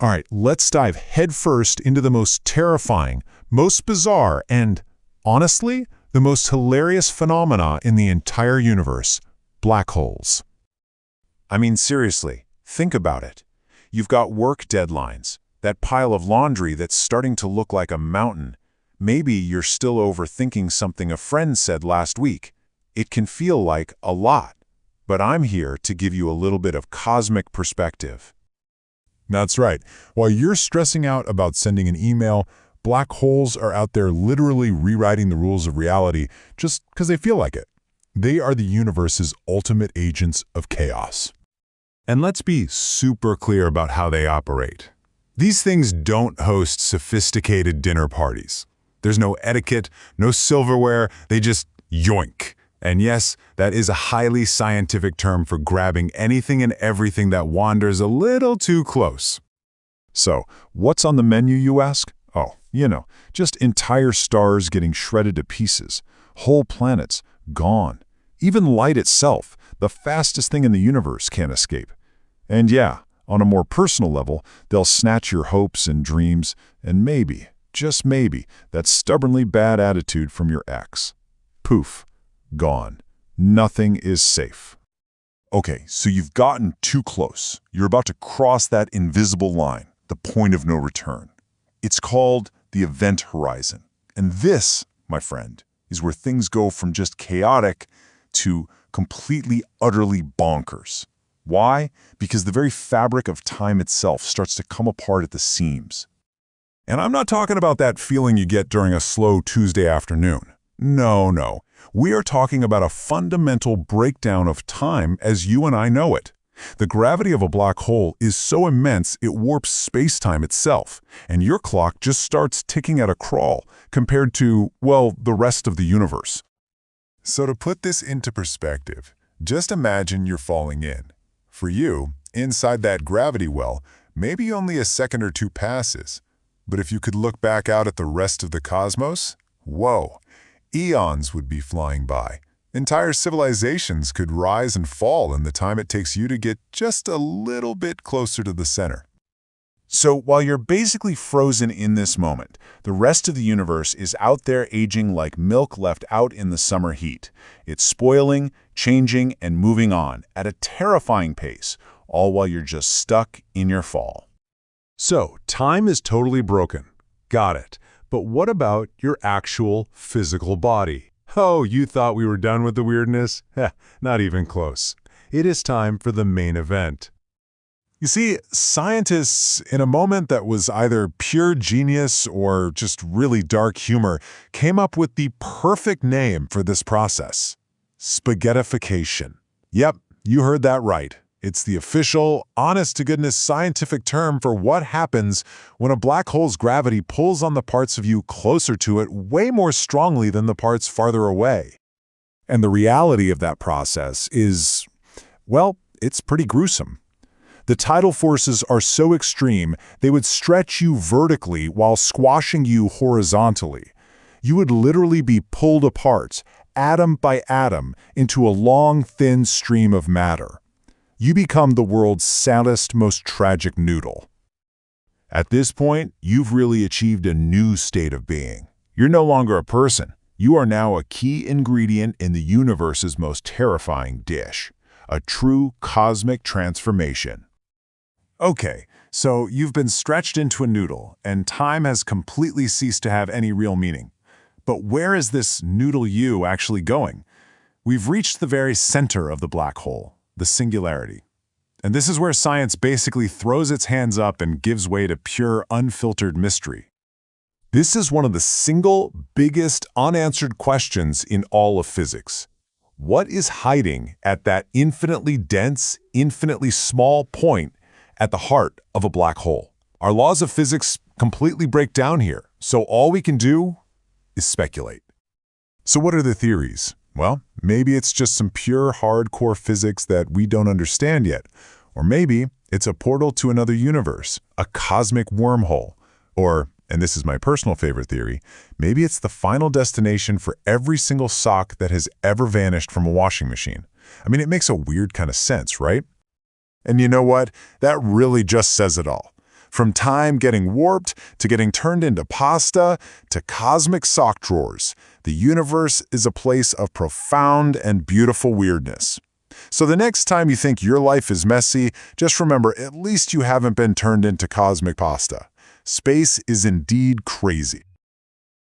All right, let's dive headfirst into the most terrifying, most bizarre, and, honestly, the most hilarious phenomena in the entire universe: black holes. I mean, seriously, think about it. You've got work deadlines, that pile of laundry that's starting to look like a mountain. Maybe you're still overthinking something a friend said last week. It can feel like a lot, but I'm here to give you a little bit of cosmic perspective. That's right. While you're stressing out about sending an email, black holes are out there literally rewriting the rules of reality just because they feel like it. They are the universe's ultimate agents of chaos. And let's be super clear about how they operate. These things don't host sophisticated dinner parties. There's no etiquette, no silverware, they just yoink. And yes, that is a highly scientific term for grabbing anything and everything that wanders a little too close. So, what's on the menu, you ask? Oh, just entire stars getting shredded to pieces, whole planets gone. Even light itself, the fastest thing in the universe, can't escape. And yeah, on a more personal level, they'll snatch your hopes and dreams, and maybe, just maybe, that stubbornly bad attitude from your ex. Poof. Gone. Nothing is safe. Okay, so you've gotten too close. You're about to cross that invisible line, the point of no return. It's called the event horizon. And this, my friend, is where things go from just chaotic to completely, utterly bonkers. Why? Because the very fabric of time itself starts to come apart at the seams. And I'm not talking about that feeling you get during a slow Tuesday afternoon. No. We are talking about a fundamental breakdown of time as you and I know it. The gravity of a black hole is so immense it warps space-time itself, and your clock just starts ticking at a crawl compared to, well, the rest of the universe. So to put this into perspective, just imagine you're falling in. For you, inside that gravity well, maybe only a second or two passes. But if you could look back out at the rest of the cosmos, whoa! Eons would be flying by. Entire civilizations could rise and fall in the time it takes you to get just a little bit closer to the center. So while you're basically frozen in this moment, the rest of the universe is out there aging like milk left out in the summer heat. It's spoiling, changing, and moving on at a terrifying pace, all while you're just stuck in your fall. So, time is totally broken. Got it. But what about your actual physical body? Oh, you thought we were done with the weirdness? Heh, not even close. It is time for the main event. You see, scientists, in a moment that was either pure genius or just really dark humor, came up with the perfect name for this process: spaghettification. Yep, you heard that right. It's the official, honest-to-goodness scientific term for what happens when a black hole's gravity pulls on the parts of you closer to it way more strongly than the parts farther away. And the reality of that process is, well, it's pretty gruesome. The tidal forces are so extreme, they would stretch you vertically while squashing you horizontally. You would literally be pulled apart, atom by atom, into a long, thin stream of matter. You become the world's saddest, most tragic noodle. At this point, you've really achieved a new state of being. You're no longer a person. You are now a key ingredient in the universe's most terrifying dish, a true cosmic transformation. Okay, so you've been stretched into a noodle, and time has completely ceased to have any real meaning. But where is this noodle you actually going? We've reached the very center of the black hole, the singularity. And this is where science basically throws its hands up and gives way to pure, unfiltered mystery. This is one of the single biggest unanswered questions in all of physics. What is hiding at that infinitely dense, infinitely small point at the heart of a black hole? Our laws of physics completely break down here, so all we can do is speculate. So what are the theories? Well, maybe it's just some pure, hardcore physics that we don't understand yet. Or maybe it's a portal to another universe, a cosmic wormhole. Or, and this is my personal favorite theory, maybe it's the final destination for every single sock that has ever vanished from a washing machine. I mean, it makes a weird kind of sense, right? And you know what? That really just says it all. From time getting warped, to getting turned into pasta, to cosmic sock drawers, the universe is a place of profound and beautiful weirdness. So the next time you think your life is messy, just remember at least you haven't been turned into cosmic pasta. Space is indeed crazy.